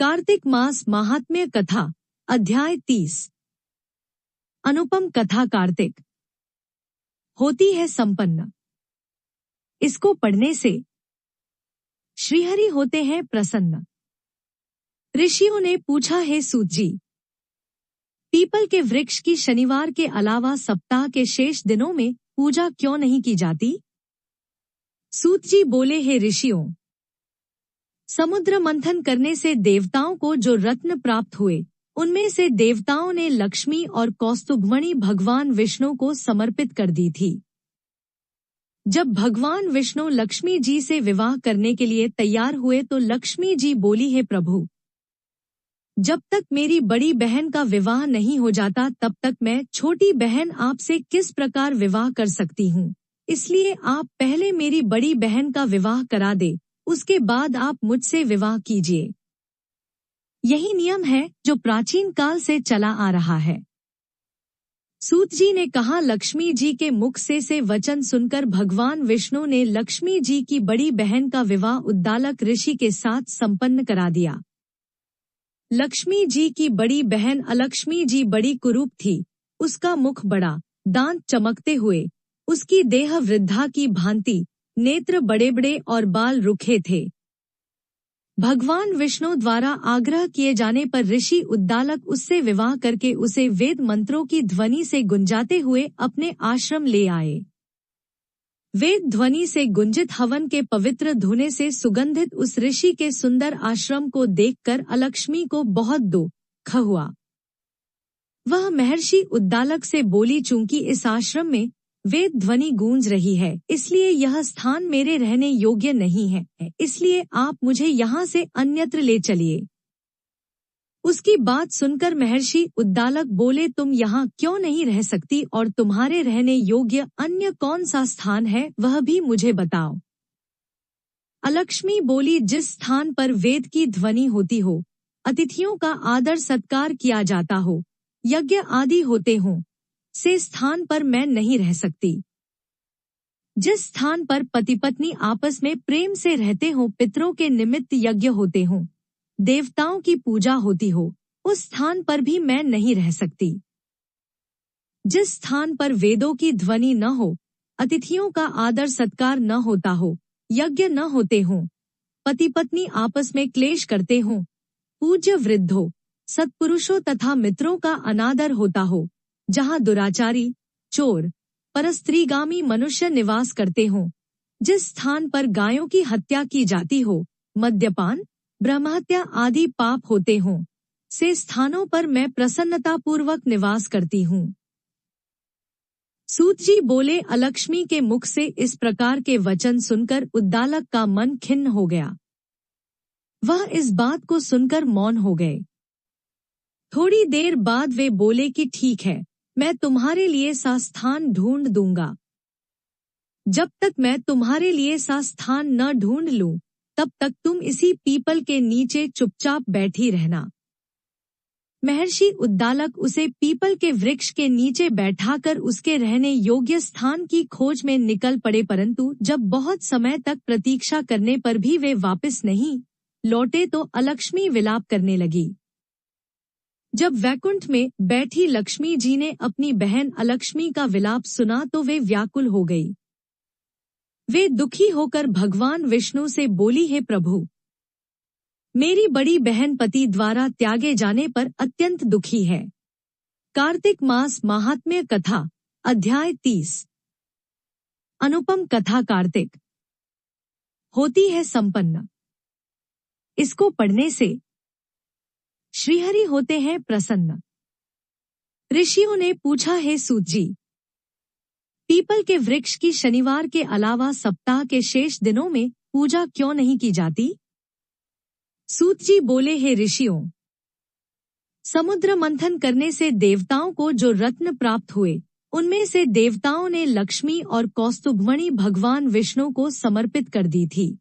कार्तिक मास महात्म्य कथा अध्याय 30। अनुपम कथा कार्तिक होती है संपन्न। इसको पढ़ने से श्रीहरि होते हैं प्रसन्न। ऋषियों ने पूछा, हे सूत जी, पीपल के वृक्ष की शनिवार के अलावा सप्ताह के शेष दिनों में पूजा क्यों नहीं की जाती? सूत जी बोले, हे ऋषियों, समुद्र मंथन करने से देवताओं को जो रत्न प्राप्त हुए, उनमें से देवताओं ने लक्ष्मी और कौस्तुभमणि भगवान विष्णु को समर्पित कर दी थी। जब भगवान विष्णु लक्ष्मी जी से विवाह करने के लिए तैयार हुए तो लक्ष्मी जी बोली, हे प्रभु, जब तक मेरी बड़ी बहन का विवाह नहीं हो जाता तब तक मैं छोटी बहन आपसे किस प्रकार विवाह कर सकती हूँ। इसलिए आप पहले मेरी बड़ी बहन का विवाह करा दे, उसके बाद आप मुझसे विवाह कीजिए। यही नियम है जो प्राचीन काल से चला आ रहा है। सूत जी ने कहा, लक्ष्मी जी के मुख से वचन सुनकर भगवान विष्णु ने लक्ष्मी जी की बड़ी बहन का विवाह उद्दालक ऋषि के साथ संपन्न करा दिया। लक्ष्मी जी की बड़ी बहन अलक्ष्मी जी बड़ी कुरूप थी। उसका मुख बड़ा, दांत चमकते हुए, उसकी देह वृद्धा की भांति, नेत्र बड़े बड़े और बाल रुखे थे। भगवान विष्णु द्वारा आग्रह किए जाने पर ऋषि उद्दालक उससे विवाह करके उसे वेद मंत्रों की ध्वनि से गुंजाते हुए अपने आश्रम ले आए। वेद ध्वनि से गुंजित हवन के पवित्र धुने से सुगंधित उस ऋषि के सुंदर आश्रम को देखकर अलक्ष्मी को बहुत दुख हुआ। वह महर्षि उद्दालक से बोली, चूंकि इस आश्रम में वेद ध्वनि गूंज रही है, इसलिए यह स्थान मेरे रहने योग्य नहीं है, इसलिए आप मुझे यहाँ से अन्यत्र ले चलिए। उसकी बात सुनकर महर्षि उद्दालक बोले, तुम यहाँ क्यों नहीं रह सकती और तुम्हारे रहने योग्य अन्य कौन सा स्थान है, वह भी मुझे बताओ। अलक्ष्मी बोली, जिस स्थान पर वेद की ध्वनि होती हो, अतिथियों का आदर सत्कार किया जाता हो, यज्ञ आदि होते हों, से स्थान पर मैं नहीं रह सकती। जिस स्थान पर पति पत्नी आपस में प्रेम से रहते हों, पितरों के निमित्त यज्ञ होते हों, देवताओं की पूजा होती हो, उस स्थान पर भी मैं नहीं रह सकती। जिस स्थान पर वेदों की ध्वनि न हो, अतिथियों का आदर सत्कार न होता हो, यज्ञ न होते हों, पति पत्नी आपस में क्लेश करते हों, पूज्य वृद्धों, सत्पुरुषों तथा मित्रों का अनादर होता हो, जहाँ दुराचारी, चोर, परस्त्रीगामी मनुष्य निवास करते हों, जिस स्थान पर गायों की हत्या की जाती हो, मद्यपान, ब्रह्महत्या आदि पाप होते हों, से स्थानों पर मैं प्रसन्नतापूर्वक निवास करती हूँ। सूत जी बोले, अलक्ष्मी के मुख से इस प्रकार के वचन सुनकर उद्दालक का मन खिन्न हो गया। वह इस बात को सुनकर मौन हो गए। थोड़ी देर बाद वे बोले कि ठीक है, मैं तुम्हारे लिए सा स्थान ढूंढ दूंगा। जब तक मैं तुम्हारे लिए सा स्थान न ढूंढ लूं, तब तक तुम इसी पीपल के नीचे चुपचाप बैठी रहना। महर्षि उद्दालक उसे पीपल के वृक्ष के नीचे बैठाकर उसके रहने योग्य स्थान की खोज में निकल पड़े, परंतु जब बहुत समय तक प्रतीक्षा करने पर भी वे वापस नहीं लौटे तो अलक्ष्मी विलाप करने लगी। जब वैकुंठ में बैठी लक्ष्मी जी ने अपनी बहन अलक्ष्मी का विलाप सुना तो वे व्याकुल हो गई। वे दुखी होकर भगवान विष्णु से बोली, हे प्रभु, मेरी बड़ी बहन पति द्वारा त्यागे जाने पर अत्यंत दुखी है। कार्तिक मास महात्म्य कथा अध्याय 30। अनुपम कथा कार्तिक होती है संपन्न। इसको पढ़ने से श्रीहरि होते हैं प्रसन्न। ऋषियों ने पूछा, हे सूत जी, पीपल के वृक्ष की शनिवार के अलावा सप्ताह के शेष दिनों में पूजा क्यों नहीं की जाती? सूत जी बोले, हे ऋषियों, समुद्र मंथन करने से देवताओं को जो रत्न प्राप्त हुए, उनमें से देवताओं ने लक्ष्मी और कौस्तुभमणि भगवान विष्णु को समर्पित कर दी थी।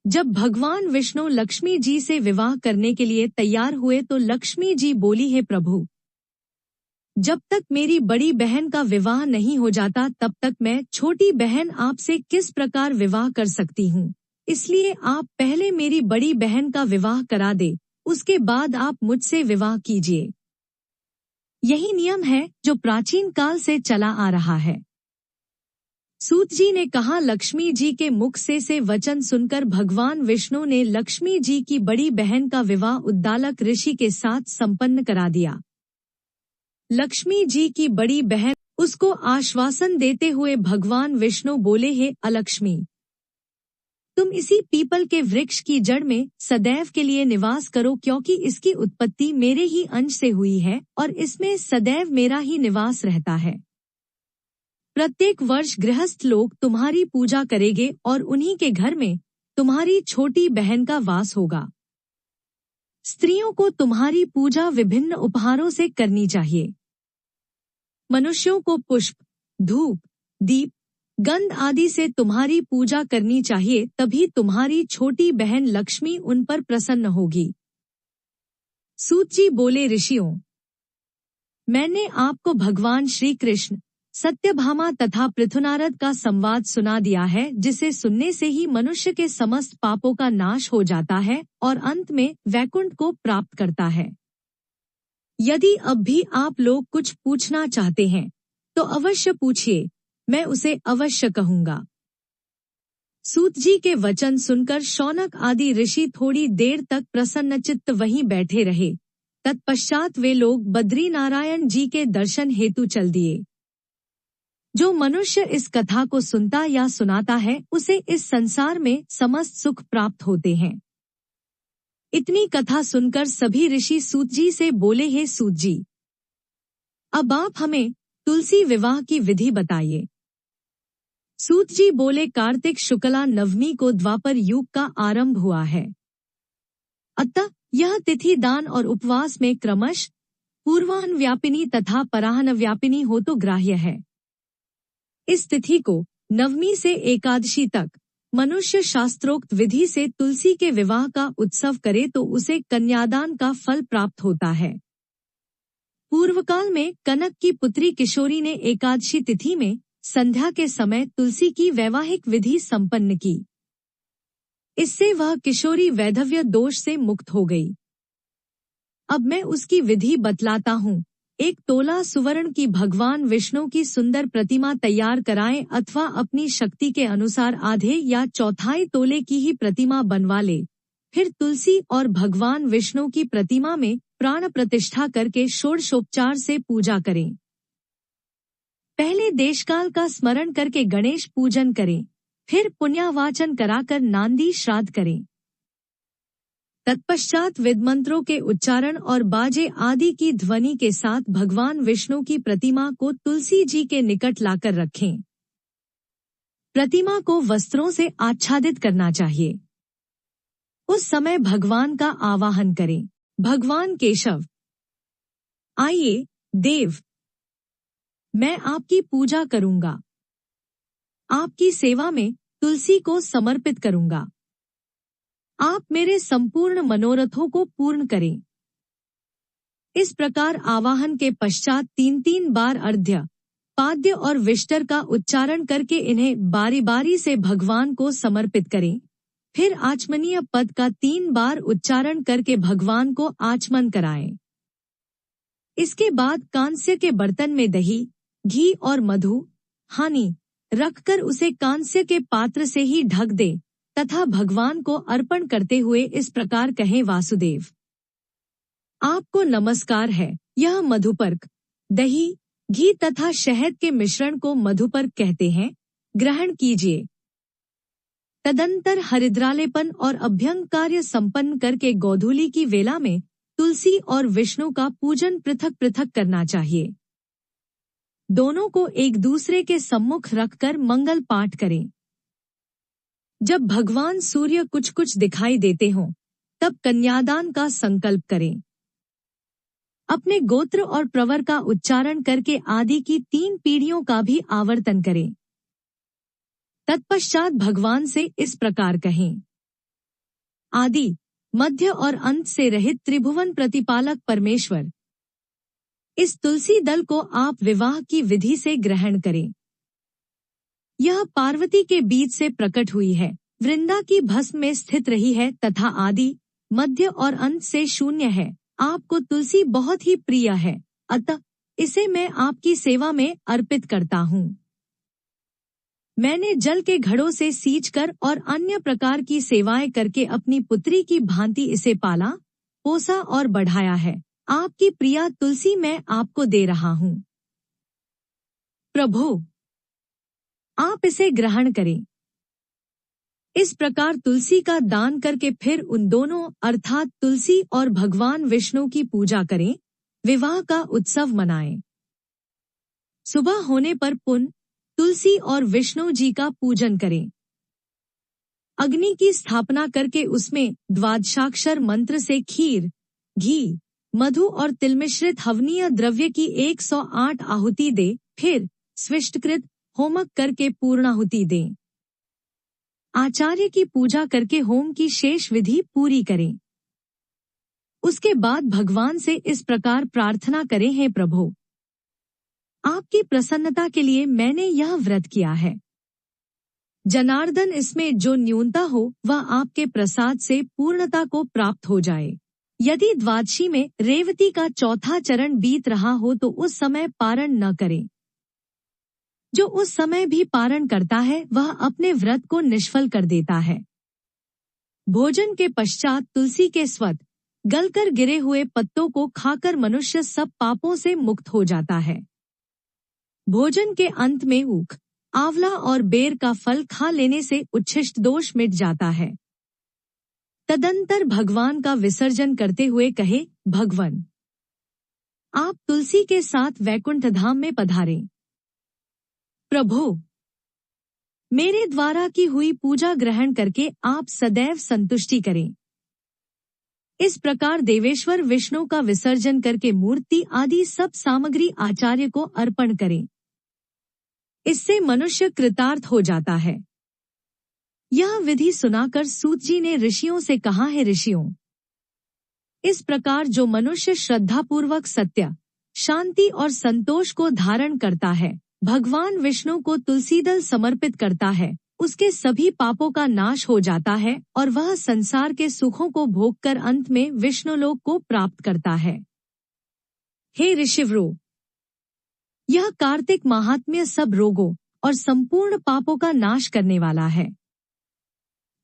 जब भगवान विष्णु लक्ष्मी जी से विवाह करने के लिए तैयार हुए तो लक्ष्मी जी बोली, हे प्रभु, जब तक मेरी बड़ी बहन का विवाह नहीं हो जाता तब तक मैं छोटी बहन आपसे किस प्रकार विवाह कर सकती हूँ। इसलिए आप पहले मेरी बड़ी बहन का विवाह करा दे, उसके बाद आप मुझसे विवाह कीजिए। यही नियम है जो प्राचीन काल से चला आ रहा है। सूत जी ने कहा। लक्ष्मी जी के मुख से वचन सुनकर भगवान विष्णु ने लक्ष्मी जी की बड़ी बहन का विवाह उद्दालक ऋषि के साथ संपन्न करा दिया। लक्ष्मी जी की बड़ी बहन उसको आश्वासन देते हुए भगवान विष्णु बोले, हे अलक्ष्मी, तुम इसी पीपल के वृक्ष की जड़ में सदैव के लिए निवास करो, क्योंकि इसकी उत्पत्ति मेरे ही अंश से हुई है और इसमें सदैव मेरा ही निवास रहता है। प्रत्येक वर्ष गृहस्थ लोग तुम्हारी पूजा करेंगे और उन्हीं के घर में तुम्हारी छोटी बहन का वास होगा। स्त्रियों को तुम्हारी पूजा विभिन्न उपहारों से करनी चाहिए। मनुष्यों को पुष्प, धूप, दीप, गंध आदि से तुम्हारी पूजा करनी चाहिए, तभी तुम्हारी छोटी बहन लक्ष्मी उन पर प्रसन्न होगी। सूत जी बोले, ऋषियों, मैंने आपको भगवान श्री कृष्ण, सत्यभामा तथा पृथुनारद का संवाद सुना दिया है, जिसे सुनने से ही मनुष्य के समस्त पापों का नाश हो जाता है और अंत में वैकुंठ को प्राप्त करता है। यदि अब भी आप लोग कुछ पूछना चाहते हैं तो अवश्य पूछिए, मैं उसे अवश्य कहूंगा। सूत जी के वचन सुनकर शौनक आदि ऋषि थोड़ी देर तक प्रसन्नचित्त वहीं बैठे रहे। तत्पश्चात वे लोग बद्रीनारायण जी के दर्शन हेतु चल दिए। जो मनुष्य इस कथा को सुनता या सुनाता है, उसे इस संसार में समस्त सुख प्राप्त होते हैं। इतनी कथा सुनकर सभी ऋषि सूत जी से बोले, हे सूत जी, अब आप हमें तुलसी विवाह की विधि बताइए। सूत जी बोले, कार्तिक शुक्ला नवमी को द्वापर युग का आरंभ हुआ है। अतः यह तिथि दान और उपवास में क्रमश पूर्वाहन व्यापिनी तथा पराहन व्यापिनी हो तो ग्राह्य है। इस तिथि को नवमी से एकादशी तक मनुष्य शास्त्रोक्त विधि से तुलसी के विवाह का उत्सव करे तो उसे कन्यादान का फल प्राप्त होता है। पूर्व काल में कनक की पुत्री किशोरी ने एकादशी तिथि में संध्या के समय तुलसी की वैवाहिक विधि संपन्न की। इससे वह किशोरी वैधव्य दोष से मुक्त हो गई। अब मैं उसकी विधि बतलाता हूँ। 1 तोला सुवर्ण की भगवान विष्णु की सुंदर प्रतिमा तैयार कराएं अथवा अपनी शक्ति के अनुसार आधे या चौथाई तोले की ही प्रतिमा बनवा ले। फिर तुलसी और भगवान विष्णु की प्रतिमा में प्राण प्रतिष्ठा करके षोडशोपचार से पूजा करें। पहले देशकाल का स्मरण करके गणेश पूजन करें, फिर पुण्यावाचन कराकर नांदी श्राद्ध करें। तत्पश्चात वेदमंत्रों के उच्चारण और बाजे आदि की ध्वनि के साथ भगवान विष्णु की प्रतिमा को तुलसी जी के निकट लाकर रखें। प्रतिमा को वस्त्रों से आच्छादित करना चाहिए। उस समय भगवान का आवाहन करें। भगवान केशव, आइए देव, मैं आपकी पूजा करूंगा। आपकी सेवा में तुलसी को समर्पित करूंगा। आप मेरे संपूर्ण मनोरथों को पूर्ण करें। इस प्रकार आवाहन के पश्चात 3-3 बार अर्घ्य, पाद्य और विष्टर का उच्चारण करके इन्हें बारी बारी से भगवान को समर्पित करें। फिर आचमनीय पद का 3 बार उच्चारण करके भगवान को आचमन कराएं। इसके बाद कांस्य के बर्तन में दही, घी और मधु, हनी रखकर उसे कांस्य के पात्र से ही ढक दे तथा भगवान को अर्पण करते हुए इस प्रकार कहें, वासुदेव, आपको नमस्कार है। यह मधुपर्क, दही, घी तथा शहद के मिश्रण को मधुपर्क कहते हैं, ग्रहण कीजिए। तदंतर हरिद्रालेपन और अभ्यंग कार्य संपन्न करके गोधूली की वेला में तुलसी और विष्णु का पूजन पृथक पृथक करना चाहिए। दोनों को एक दूसरे के सम्मुख रखकर मंगल पाठ करें। जब भगवान सूर्य कुछ कुछ दिखाई देते हों, तब कन्यादान का संकल्प करें। अपने गोत्र और प्रवर का उच्चारण करके आदि की 3 पीढ़ियों का भी आवर्तन करें। तत्पश्चात भगवान से इस प्रकार कहें, आदि, मध्य और अंत से रहित त्रिभुवन प्रतिपालक परमेश्वर, इस तुलसी दल को आप विवाह की विधि से ग्रहण करें। यह पार्वती के बीच से प्रकट हुई है, वृंदा की भस्म में स्थित रही है तथा आदि, मध्य और अंत से शून्य है। आपको तुलसी बहुत ही प्रिय है, अतः इसे मैं आपकी सेवा में अर्पित करता हूँ। मैंने जल के घड़ों से सींचकर और अन्य प्रकार की सेवाएं करके अपनी पुत्री की भांति इसे पाला, पोसा और बढ़ाया है। आपकी प्रिया तुलसी मैं आपको दे रहा हूँ। प्रभु, आप इसे ग्रहण करें। इस प्रकार तुलसी का दान करके फिर उन दोनों अर्थात तुलसी और भगवान विष्णु की पूजा करें, विवाह का उत्सव मनाएं। सुबह होने पर पुन तुलसी और विष्णु जी का पूजन करें। अग्नि की स्थापना करके उसमें द्वादशाक्षर मंत्र से खीर, घी, मधु और तिल मिश्रित हवनीय द्रव्य की 108 आहुति दे, फिर स्विष्टकृत होमक करके पूर्णाहुति दें। आचार्य की पूजा करके होम की शेष विधि पूरी करें। उसके बाद भगवान से इस प्रकार प्रार्थना करें, हे प्रभु, आपकी प्रसन्नता के लिए मैंने यह व्रत किया है। जनार्दन, इसमें जो न्यूनता हो वह आपके प्रसाद से पूर्णता को प्राप्त हो जाए। यदि द्वादशी में रेवती का चौथा चरण बीत रहा हो तो उस समय पारण न करें। जो उस समय भी पारण करता है वह अपने व्रत को निष्फल कर देता है। भोजन के पश्चात तुलसी के स्वत गलकर गिरे हुए पत्तों को खाकर मनुष्य सब पापों से मुक्त हो जाता है। भोजन के अंत में ऊख, आंवला और बेर का फल खा लेने से उच्छिष्ट दोष मिट जाता है। तदंतर भगवान का विसर्जन करते हुए कहे, भगवन, आप तुलसी के साथ वैकुंठ धाम में पधारें। प्रभु, मेरे द्वारा की हुई पूजा ग्रहण करके आप सदैव संतुष्टि करें। इस प्रकार देवेश्वर विष्णु का विसर्जन करके मूर्ति आदि सब सामग्री आचार्य को अर्पण करें। इससे मनुष्य कृतार्थ हो जाता है। यह विधि सुनाकर सूत जी ने ऋषियों से कहा, है ऋषियों, इस प्रकार जो मनुष्य श्रद्धापूर्वक सत्य, शांति और संतोष को धारण करता है, भगवान विष्णु को तुलसीदल समर्पित करता है, उसके सभी पापों का नाश हो जाता है और वह संसार के सुखों को भोगकर अंत में विष्णुलोक को प्राप्त करता है। हे ऋषिवरों, यह कार्तिक महात्म्य सब रोगों और संपूर्ण पापों का नाश करने वाला है।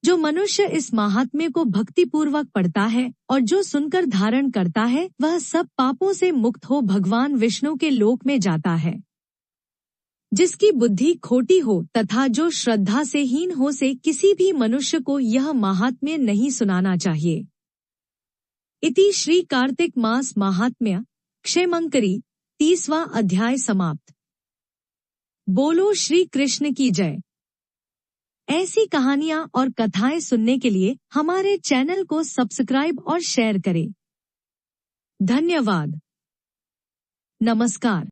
जो मनुष्य इस महात्म्य को भक्तिपूर्वक पढ़ता है और जो सुनकर धारण करता है वह सब पापों से मुक्त हो भगवान विष्णु के लोक में जाता है। जिसकी बुद्धि खोटी हो तथा जो श्रद्धा से हीन हो से किसी भी मनुष्य को यह महात्म्य नहीं सुनाना चाहिए। इति श्री कार्तिक मास महात्म्य क्षेमंकरी 30वां अध्याय समाप्त। बोलो श्री कृष्ण की जय। ऐसी कहानियां और कथाएं सुनने के लिए हमारे चैनल को सब्सक्राइब और शेयर करें। धन्यवाद। नमस्कार।